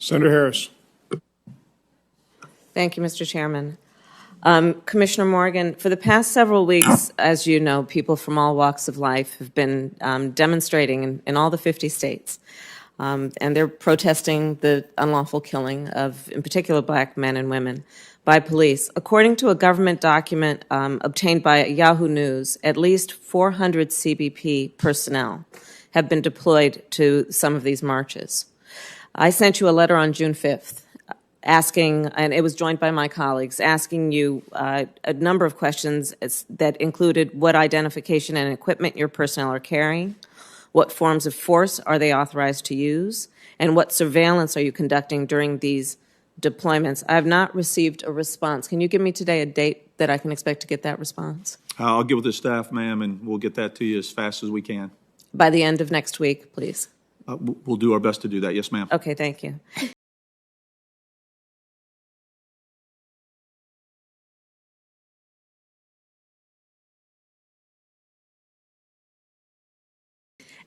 Senator Harris. Thank you, Mr. Chairman. Commissioner Morgan, for the past several weeks, as you know, people from all walks of life have been demonstrating in all the 50 states. And they're protesting the unlawful killing of, in particular, black men and women by police. According to a government document obtained by Yahoo News, at least 400 CBP personnel have been deployed to some of these marches. I sent you a letter on June 5th asking, and it was joined by my colleagues, asking you a number of questions that included what identification and equipment your personnel are carrying, what forms of force are they authorized to use, and what surveillance are you conducting during these deployments. I have not received a response. Can you give me today a date that I can expect to get that response? I'll get with the staff, ma'am, and we'll get that to you as fast as we can. By the end of next week, please. We'll do our best to do that. Yes, ma'am. Okay, thank you.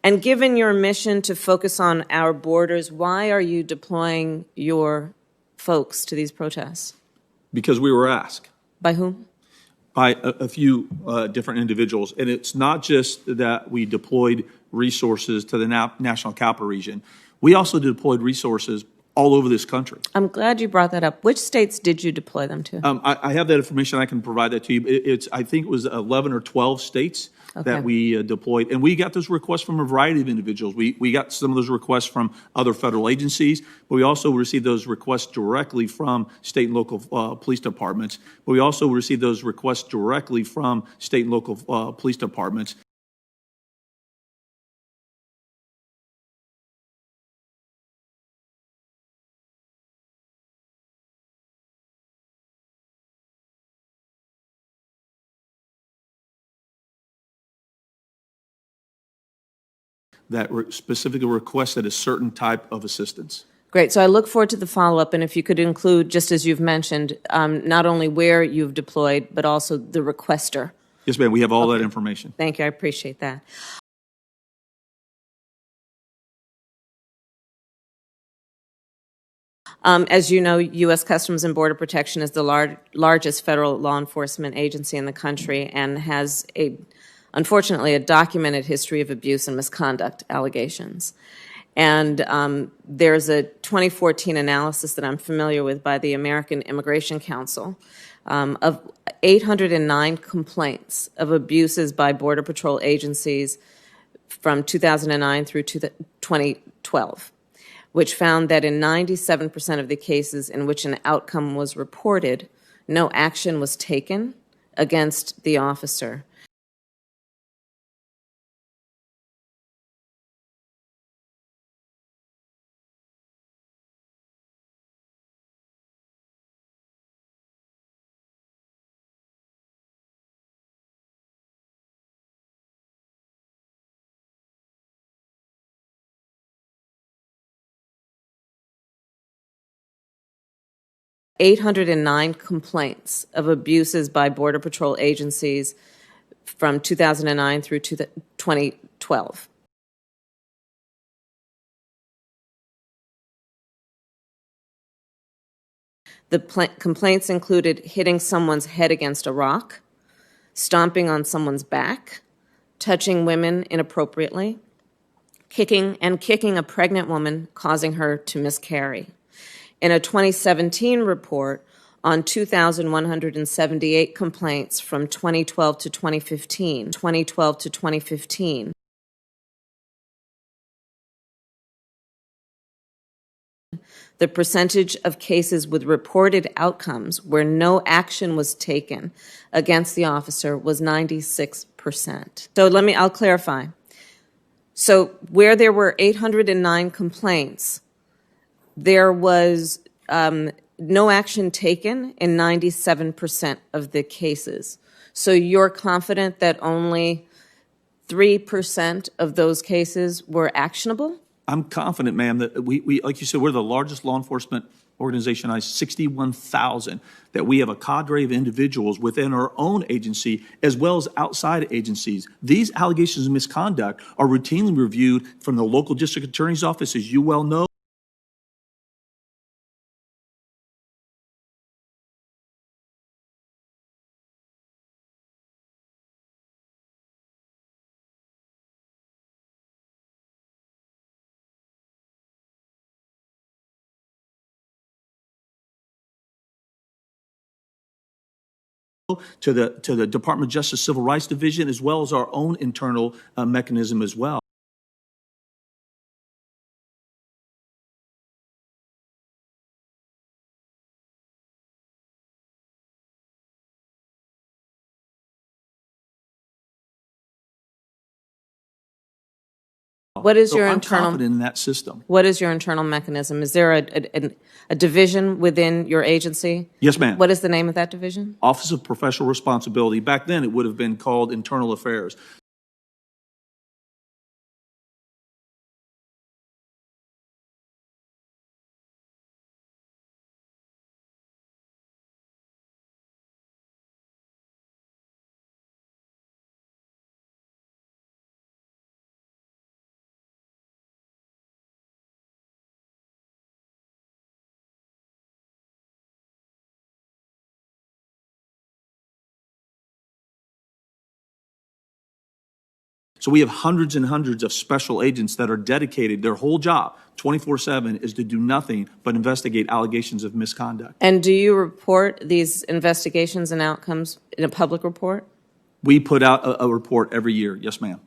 And given your mission to focus on our borders, why are you deploying your folks to these protests? Because we were asked. By whom? By a few different individuals. And it's not just that we deployed resources to the National Capital Region. We also deployed resources all over this country. I'm glad you brought that up. Which states did you deploy them to? I have that information. I can provide that to you. I think it was 11 or 12 states that we deployed. And we got those requests from a variety of individuals. We got some of those requests from other federal agencies, but we also received those requests directly from state and local police departments. But we also received those requests directly from state and local police departments. That specifically requested a certain type of assistance. Great. So I look forward to the follow-up, and if you could include, just as you've mentioned, not only where you've deployed, but also the requester. Yes, ma'am. We have all that information. Thank you. I appreciate that. As you know, U.S. Customs and Border Protection is the largest federal law enforcement agency in the country and has unfortunately, a documented history of abuse and misconduct allegations. And there's a 2014 analysis that I'm familiar with by the American Immigration Council of 809 complaints of abuses by Border Patrol agencies from 2009 through 2012, which found that in 97% of the cases in which an outcome was reported, no action was taken against the officer. $809 complaints of abuses by Border Patrol agencies from 2009 through 2012. The complaints included hitting someone's head against a rock, stomping on someone's back, touching women inappropriately, kicking a pregnant woman, causing her to miscarry. In a 2017 report on 2,178 complaints from 2012 to 2015, the percentage of cases with reported outcomes where no action was taken against the officer was 96%. So I'll clarify. So where there were 809 complaints, there was no action taken in 97% of the cases. So you're confident that only 3% of those cases were actionable? I'm confident, ma'am, that we, like you said, we're the largest law enforcement organization, 61,000, that we have a cadre of individuals within our own agency as well as outside agencies. These allegations of misconduct are routinely reviewed from the local district attorney's office, as you well know. to the Department of Justice Civil Rights Division, as well as our own internal mechanism as well. What is your I'm internal? confident in that system. What is your internal mechanism? Is there a division within your agency? Yes, ma'am. What is the name of that division? Office of Professional Responsibility. Back then, it would have been called Internal Affairs. So we have hundreds and hundreds of special agents that are dedicated. Their whole job, 24/7, is to do nothing but investigate allegations of misconduct. And do you report these investigations and outcomes in a public report? We put out a report every year. Yes, ma'am.